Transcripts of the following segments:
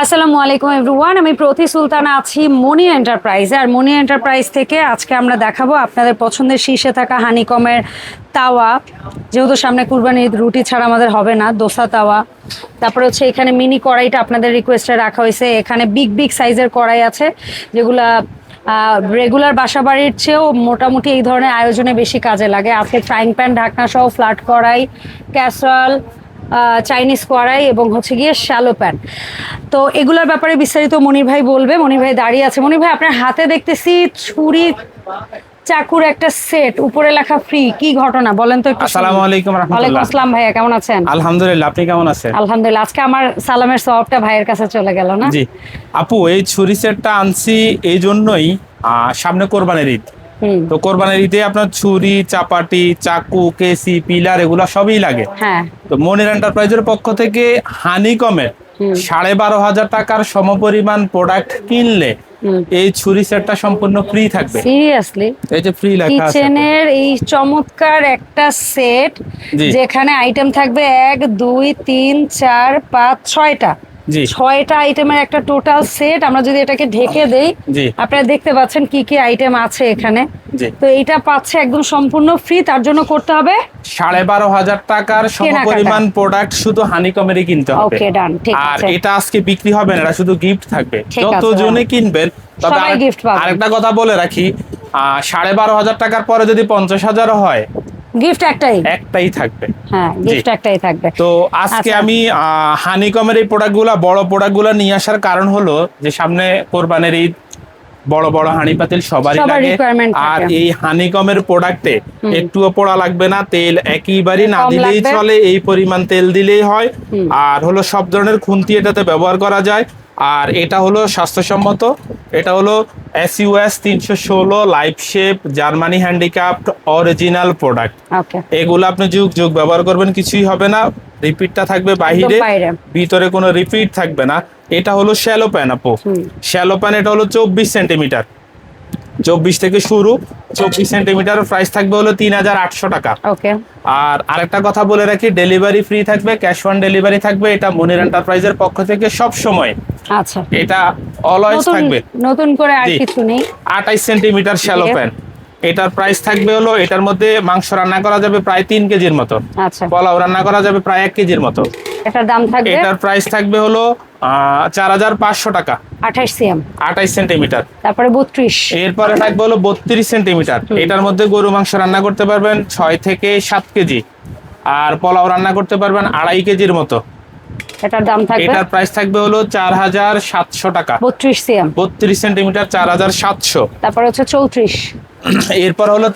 আসসালামু আলাইকুম এভরিওয়ান, আমি প্রতি সুলতানা আছি মনি এন্টারপ্রাইজে। আর মনি এন্টারপ্রাইজ থেকে আজকে আমরা দেখাবো আপনাদের পছন্দের শীর্ষে থাকা হানিকমের তাওয়া। যেহেতু সামনে কুরবানি ঈদ, রুটি ছাড়া আমাদের হবে না, দোসা তাওয়া। তারপরে হচ্ছে এখানে মিনি কড়াইটা আপনাদের রিকোয়েস্টে রাখা হয়েছে। এখানে বিগ বিগ সাইজের কড়াই আছে, যেগুলা রেগুলার বাসাবাড়ির চেয়েও মোটামুটি এই ধরনের আয়োজনে বেশি কাজে লাগে। আছে ফ্রাইং প্যান, ঢাকনা সহ ফ্ল্যাট কড়াই, ক্যাসরল, চাইনিজ কড়াই এবং হচ্ছে গিয়ে শ্যালো প্যান। তো এগুলোর ব্যাপারে বিস্তারিত মনির ভাই বলবে। মনির ভাই দাঁড়িয়ে আছে। মনির ভাই, আপনার হাতে দেখতেছি ছুরি চাকুর একটা সেট, উপরে লেখা ফ্রি, কি ঘটনা বলেন তো একটু। আসসালামু আলাইকুম রাহমাতুল্লাহ। ওয়ালাইকুম আসসালাম ভাইয়া, কেমন আছেন? আলহামদুলিল্লাহ, আপনি কেমন আছেন? আলহামদুলিল্লাহ। আজকে আমার সালামের সওয়াবটা ভাইয়ের কাছে চলে গেল না? জি আপু, এই ছুরি সেটটা আনছি এই জন্যই, সামনে কোরবানির ঈদ। তো কোরবানির ঈদে আপনার ছুরি, চাপাটি, চাকু, কেসি, পিলার এগুলা সবই লাগে। হ্যাঁ। তো মনির এন্টারপ্রাইজের পক্ষ থেকে হানিকমের 12,500 টাকার সমপরিমাণ প্রোডাক্ট কিনলে এই ছুরি সেটটা সম্পূর্ণ ফ্রি থাকবে। সিরিয়াসলি? এই যে ফ্রি লেখা আছে কিচেনের এই চমৎকার একটা সেট, যেখানে আইটেম থাকবে 1 2 3 4 5 6টা। 6টা আইটেমের একটা টোটাল সেট। আমরা যদি এটাকে ঢেকে দেই, আপনারা দেখতে পাচ্ছেন কি কি আইটেম আছে এখানে। তো এইটা পাচ্ছে একদম সম্পূর্ণ ফ্রি। তার জন্য করতে হবে 12,500 টাকার সমপরিমাণ প্রোডাক্ট শুধু হানিকমেরই কিনতে হবে। ওকে, ডান, ঠিক আছে। আর এটা আজকে বিক্রি হবে না, এটা শুধু গিফট থাকবে। যত জনে কিনবেন তবে আরেকটা কথা বলে রাখি, 12,500 টাকার পরে যদি 50,000 হয়, গিফট একটাই থাকবে। হ্যাঁ, গিফট একটাই থাকবে। তো আজকে আমি হানিকমের এই প্রোডাক্টগুলা, বড় প্রোডাক্টগুলা নিয়ে আসার কারণ হলো যে সামনে কোরবানির ঈদ, বড় বড় হাঁড়ি পাতিল সবারই লাগে। আর এই হানিকমের প্রোডাক্টে একটুও পোড়া লাগবে না, তেল একেবারেই না দিলেই চলে, এই পরিমাণ তেল দিলেই হয়। আর হলো সব ধরনের খুন্তি এটাতে ব্যবহার করা যায়। আর এটা হলো স্বাস্থ্যসম্মত, এটা হলো SUS 316 life shape Germany handicraft original product. এগুলো আপনি যুগ যুগ ব্যবহার করবেন, কিছুই হবে না। রিপিটটা থাকবে বাইরে, ভিতরে কোনো রিপিট থাকবে না। এটা হলো শ্যালো প্যান আপু। শ্যালো প্যান এটা হলো 24 সেন্টিমিটার, 24 থেকে শুরু। 24 সেন্টিমিটার প্রাইস থাকবে হলো 3,800 টাকা। আর আরেকটা কথা বলে রাখি, ডেলিভারি ফ্রি থাকবে, ক্যাশ অন ডেলিভারি থাকবে। এটা মনির এন্টারপ্রাইজের পক্ষ থেকে সব সময়। আচ্ছা, এটা অলওয়েজ থাকবে, নতুন করে আর কিছু নেই। 28 সেন্টিমিটার শ্যালো প্যান, এটার প্রাইস থাকবে হলো, এটার মধ্যে মাংস রান্না করা যাবে প্রায় 3 কেজির মতো। আচ্ছা, পোলাও রান্না করা যাবে প্রায় 1 কেজির মতো। এটার দাম থাকবে, এটার প্রাইস থাকবে হলো 4,500 টাকা। 28 সেন্টিমিটার, তারপরে 32। এরপরে থাকবে হলো 32 সেন্টিমিটার। এটার মধ্যে গরু মাংস রান্না করতে পারবেন 6 থেকে 7 কেজি, আর পোলাও রান্না করতে পারবেন 2.5 কেজির মতো। এটার দাম থাকবে, এটার প্রাইস থাকবে হলো 4,700 টাকা। 32 সেন্টিমিটার 4,700। তারপরে হচ্ছে 34। এরপর হলো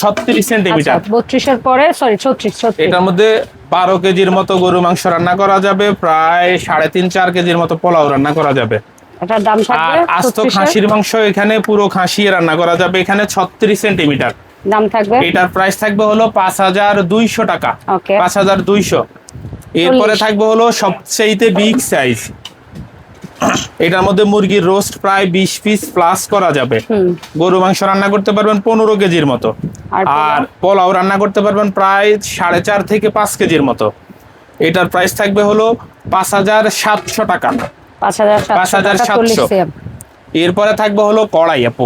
36 সেন্টিমিটার। 32 এর পরে 36। এটার মধ্যে 12 কেজির মতো গরু মাংস রান্না করা যাবে, প্রায় 3.5-4 কেজির মতো পোলাও রান্না করা যাবে। এটার দাম থাকবে, আর আস্ত খাসির মাংস এখানে পুরো খাসি রান্না করা যাবে। এখানে 36 সেন্টিমিটার দাম থাকবে। এটার প্রাইস থাকবে হলো 5,200 টাকা। 5,200। এরপরে থাকবে হলো সবচেয়ে বিগ সাইজ, এটার মধ্যে মুরগির রোস্ট প্রায় 20 পিস প্লাস করা যাবে। গরু মাংস রান্না করতে পারবেন 15 কেজির মতো, আর পোলাও রান্না করতে পারবেন প্রায় 4.5 থেকে 5 কেজির মতো। এটার প্রাইস থাকবে হলো 5,700 টাকা। 5,700। এরপরে থাকবে হলো কড়াই আপু।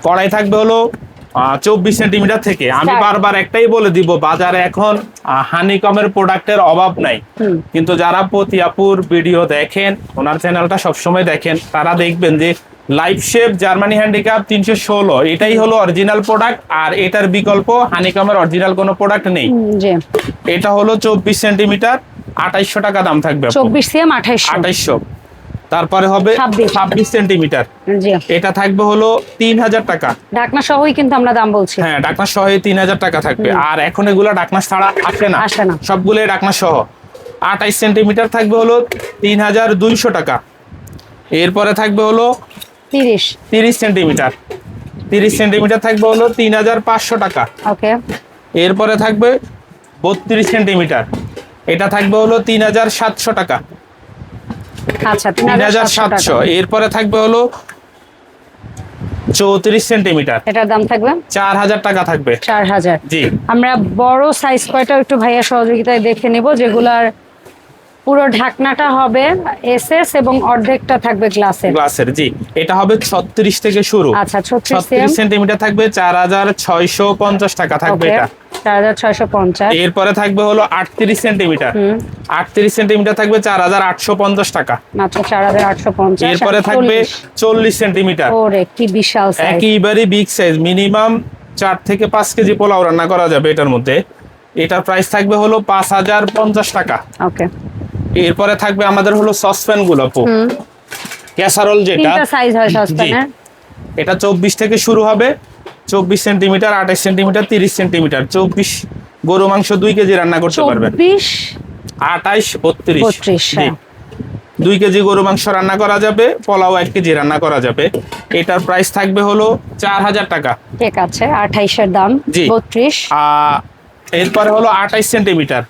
কড়াই থাকবে হলো 24 সেন্টিমিটার থেকে। আমি বারবার একটাই বলে দিব, বাজারে এখন হানিকমের প্রোডাক্টের অভাব নাই, কিন্তু যারা প্রতি আপুর ভিডিও দেখেন, ওনার চ্যানেলটা সবসময় দেখেন, তারা দেখবেন যে লাইফ শেপ জার্মানি হ্যান্ডিক্রাফট 316 এটাই হলো অরিজিনাল প্রোডাক্ট। আর এটার বিকল্প হানিকমের অরিজিনাল কোনো প্রোডাক্ট নেই। এটা হলো 24 সেন্টিমিটার, 2,800 টাকা দাম থাকবে। 24 সিএম 2,800। তারপরে হবে 26 সেন্টিমিটার, এটা থাকবে হলো 3,000 টাকা। ঢাকনা সহই কিন্তু আমরা দাম বলছি। হ্যাঁ, ঢাকনা সহই 3,000 টাকা থাকবে। আর এখন এগুলো ঢাকনা ছাড়া আসে না, সবগুলো ঢাকনা সহ। 28 সেন্টিমিটার থাকবে হলো 3,200 টাকা। এরপরে থাকবে হলো 30 সেন্টিমিটার। 30 সেন্টিমিটার থাকবে হলো 3,500 টাকা। এরপরে থাকবে 32 সেন্টিমিটার, এটা থাকবে হলো 3,700 টাকা। আচ্ছা, 3,700। এরপরে থাকবে হলো 34 সেন্টিমিটার, এটার দাম থাকবে 4,000 টাকা থাকবে। 4,000। জি, আমরা বড় সাইজ কয়টা একটু ভাইয়া সহযোগিতায় দেখে নেব, যেগুলার পুরো ঢাকনাটা হবে এসএস এবং অর্ধেকটা থাকবে গ্লাসের। জি, এটা হবে 36 থেকে শুরু। আচ্ছা, 36 সেন্টিমিটার থাকবে 4650 টাকা থাকবে এটা। 4650। এরপরে থাকবে হলো 38 সেন্টিমিটার। 38 সেন্টিমিটার থাকবে 4850 টাকা মাত্র 4850। এরপরে থাকবে 40 সেন্টিমিটার। ওরে কি বিশাল সাইজ, একেবারে বিগ সাইজ, মিনিমাম 4 থেকে 5 কেজি পোলাও রান্না করা যাবে এটার মধ্যে। এটার প্রাইস থাকবে হলো 5050 টাকা। ওকে। এরপরে থাকবে আমাদের হলো সসপ্যান গুলো, ক্যাসারোল যেটা, তিনটা সাইজ হয় সসপ্যানের। এটা 24 থেকে শুরু হবে, 24 সেন্টিমিটার, 28 সেন্টিমিটার, 30 সেন্টিমিটার। 24 গরু মাংস 2 কেজি রান্না করতে পারবেন। 24, 28, 32 হ্যাঁ। 2 কেজি গরু মাংস রান্না করা যাবে, পোলাও 1 কেজি রান্না করা যাবে। এটার প্রাইস থাকবে হলো 4000 টাকা। ঠিক আছে, 28 এর দাম। জি। 32। এরপরে হলো 28 সেন্টিমিটার।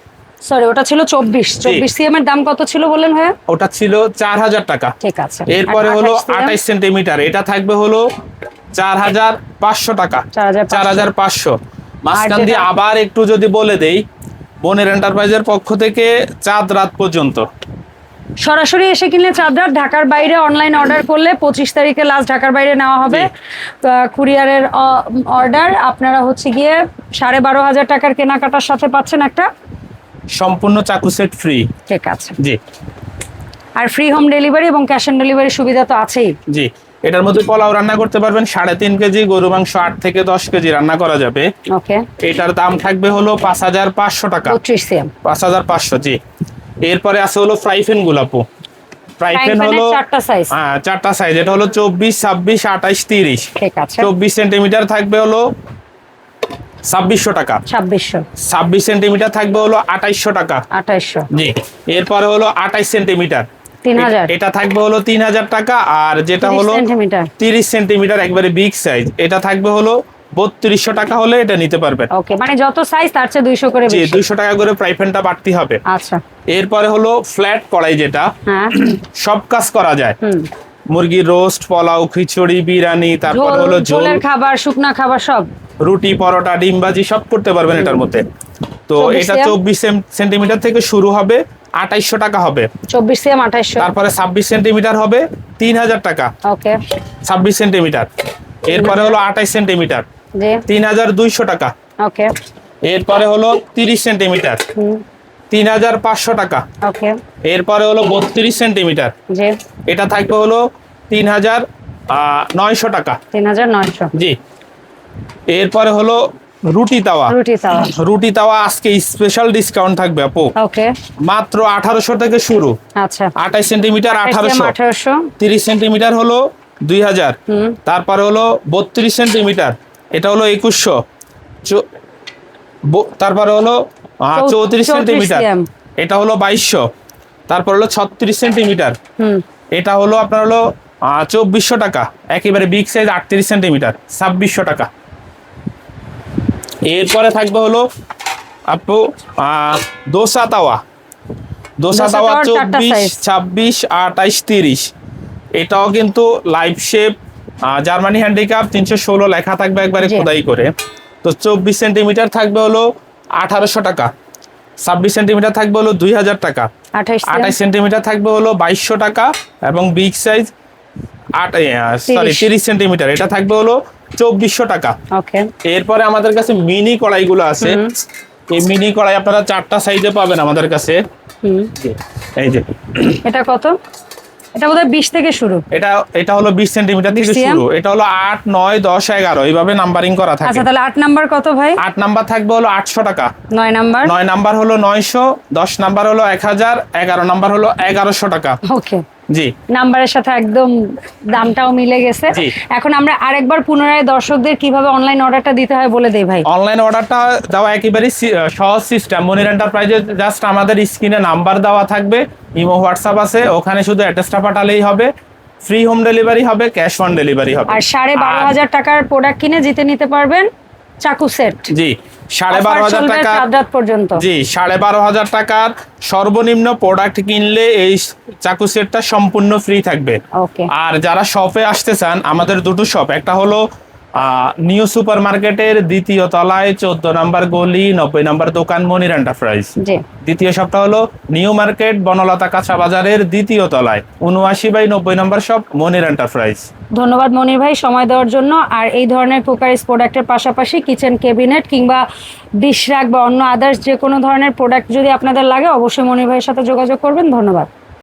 সরি, ওটা ছিল 24 সিএম এর দাম কত ছিল বলেন ভাইয়া? ওটা ছিল 4000 টাকা। ঠিক আছে। এরপরে হলো 28 সেন্টিমিটার, এটা থাকবে হলো 4500 টাকা। 4500। মাঝখান দিয়ে আবার একটু যদি বলে দেই, বনের এন্টারপ্রাইজের পক্ষ থেকে চাঁদ রাত পর্যন্ত সরাসরি এসে কিনলে চাঁদ রাত, ঢাকার বাইরে অনলাইন অর্ডার করলে 25 তারিখে লাস্ট ঢাকার বাইরে নেওয়া হবে। কুরিয়ারের অর্ডার আপনারা হচ্ছে গিয়ে 12,500 টাকার কেনাকাটার সাথে পাচ্ছেন একটা সম্পূর্ণ চাকু সেট ফ্রি। ঠিক আছে। জি। আর ফ্রি হোম ডেলিভারি এবং ক্যাশ অন ডেলিভারি সুবিধা তো আছেই। জি, এটার মধ্যে পোলাও রান্না করতে পারবেন 3.5 কেজি, গরু মাংস 8 থেকে 10 কেজি রান্না করা যাবে। ওকে। এটার দাম থাকবে হলো 5500 টাকা। 32 সিএম। 5500। জি। এরপরে আছে হলো ফ্রাই প্যান গুলাপু। ফ্রাই প্যান হলো 4টা সাইজ। হ্যাঁ, 4টা সাইজ। এটা হলো 24, 26, 28, 30। ঠিক আছে। 24 সেন্টিমিটার থাকবে হলো 2600 টাকা। 2600। 26 সেন্টিমিটার থাকবে হলো 2800 টাকা। 2800। জি। এরপরে হলো 28 সেন্টিমিটার, 3000। এটা থাকবে হলো 3000 টাকা। আর যেটা হলো 30 সেন্টিমিটার একবারে বিগ সাইজ, এটা থাকবে হলো 3200 টাকা হলে এটা নিতে পারবেন। ওকে, মানে যত সাইজ তার চেয়ে 200 করে জি, বেশি। 200 টাকা করে ফ্রাই প্যানটা বাড়তি হবে। আচ্ছা। এরপরে হলো ফ্ল্যাট কড়াই, যেটা হ্যাঁ, সব কাজ করা যায়। মুরগির রোস্ট, পোলাও, খিচুড়ি, বিরিয়ানি, তারপরে হলো ঝোলের খাবার, শুকনা খাবার সব, রুটি, পরোটা, ডিম ভাজি সব করতে পারবেন এটার মধ্যে। তো এটা 24 সেন্টিমিটার থেকে শুরু হবে, 2800 টাকা হবে। 24 সিএম 2800। তারপরে 26 সেন্টিমিটার হবে 3000 টাকা। ওকে। 26 সেন্টিমিটার। এরপরে হলো 28 সেন্টিমিটার, জি। 3200 টাকা। ওকে। এরপরে হলো 30 সেন্টিমিটার, 3500 টাকা। ওকে। এরপরে হলো 32 সেন্টিমিটার, জি। এটা থাকবে হলো 3900 টাকা। 3900। জি। এরপরে হলো রুটি তাওয়া। রুটি তাওয়া আজকে স্পেশাল ডিসকাউন্ট থাকবে আপু। ওকে। মাত্র 1800 থেকে শুরু। আচ্ছা। 28 সেন্টিমিটার 1800। 30 সেন্টিমিটার হলো 2000। তারপরে হলো 32 সেন্টিমিটার, এটা হলো 2100। তারপরে হলো 34 সেন্টিমিটার, এটা হলো 2200। তারপর হলো 36 সেন্টিমিটার, এটা হলো আপনার হলো 2400 টাকা। একেবারে বিগ সাইজ 38 সেন্টিমিটার, 2600 টাকা। এরপরে থাকবে হলো আপু দোসা তাওয়া। 24, 26, 28, 30। এটাও কিন্তু লাইভ শেপ, জার্মানি হ্যান্ডিক্যাপ 316 লেখা থাকবে একবারে খোদাই করে। তো 24 সেন্টিমিটার থাকবে হলো 1800 টাকা। 26 সেন্টিমিটার থাকবে হলো 2000 টাকা। 28 সেন্টিমিটার থাকবে হলো 2200 টাকা। এবং বিগ সাইজ 30 সেন্টিমিটার, এটা থাকবে হলো 2400 টাকা। ওকে। এরপরে আমাদের কাছে মিনি কড়াইগুলো আছে। এই মিনি কড়াই আপনারা 4টা সাইজে পাবেন আমাদের কাছে। এই যে এটা কত? এটা বোধহয় 20 থেকে শুরু। এটা হলো 20 সেন্টিমিটার থেকে শুরু। এটা হলো 8, 9, 10, 11 এইভাবে নাম্বারিং করা থাকে। আচ্ছা, তাহলে 8 নাম্বার কত ভাই? 8 নাম্বার থাকবে হলো 800 টাকা। 9 নাম্বার হলো 900, 10 নাম্বার হলো 1000, 11 নাম্বার হলো 1100 টাকা। ওকে। জি, নাম্বারের সাথে একদম দামটাও মিলে গেছে। এখন আমরা আরেকবার পুনরায় দর্শকদের কিভাবে অনলাইন অর্ডারটা দিতে হয় বলে দেই ভাই। অনলাইন অর্ডারটা দেওয়া একেবারে সহজ সিস্টেম। মনির এন্টারপ্রাইজে জাস্ট আমাদের স্ক্রিনে নাম্বার দেওয়া থাকবে, ইমো, হোয়াটসঅ্যাপ আছে, ওখানে শুধু অ্যাড্রেসটা পাঠালেই হবে। ফ্রি হোম ডেলিভারি হবে, ক্যাশ অন ডেলিভারি হবে। আর 12,500 টাকার প্রোডাক্ট কিনে জিতে নিতে পারবেন চাকু সেট। জি, 12,500 টাকা পর্যন্ত। জি, 12,500 টাকার সর্বনিম্ন প্রোডাক্ট কিনলে এই চাকু সেটটা সম্পূর্ণ ফ্রি থাকবে। ওকে। আর যারা শপে আসতে চান, আমাদের দুটো শপ, একটা হলো নিউ সুপার মার্কেটের দ্বিতীয় তলায় 14 নম্বর গলি 90 নম্বর দোকান মনির এন্টারপ্রাইজ। জি। দ্বিতীয় সপ্তাহ হলো নিউ মার্কেট বনলতা কাঁচা বাজারের দ্বিতীয় তলায় 79/90 নম্বর শপ মনির এন্টারপ্রাইজ। ধন্যবাদ মনির ভাই সময় দেওয়ার জন্য। আর এই ধরনের কুকারিজ প্রোডাক্টের পাশাপাশি কিচেন ক্যাবিনেট কিংবা ডিশ রাক বা অন্য আদার্স যে কোনো ধরনের প্রোডাক্ট যদি আপনাদের লাগে অবশ্যই মনির ভাইয়ের সাথে যোগাযোগ করবেন। ধন্যবাদ।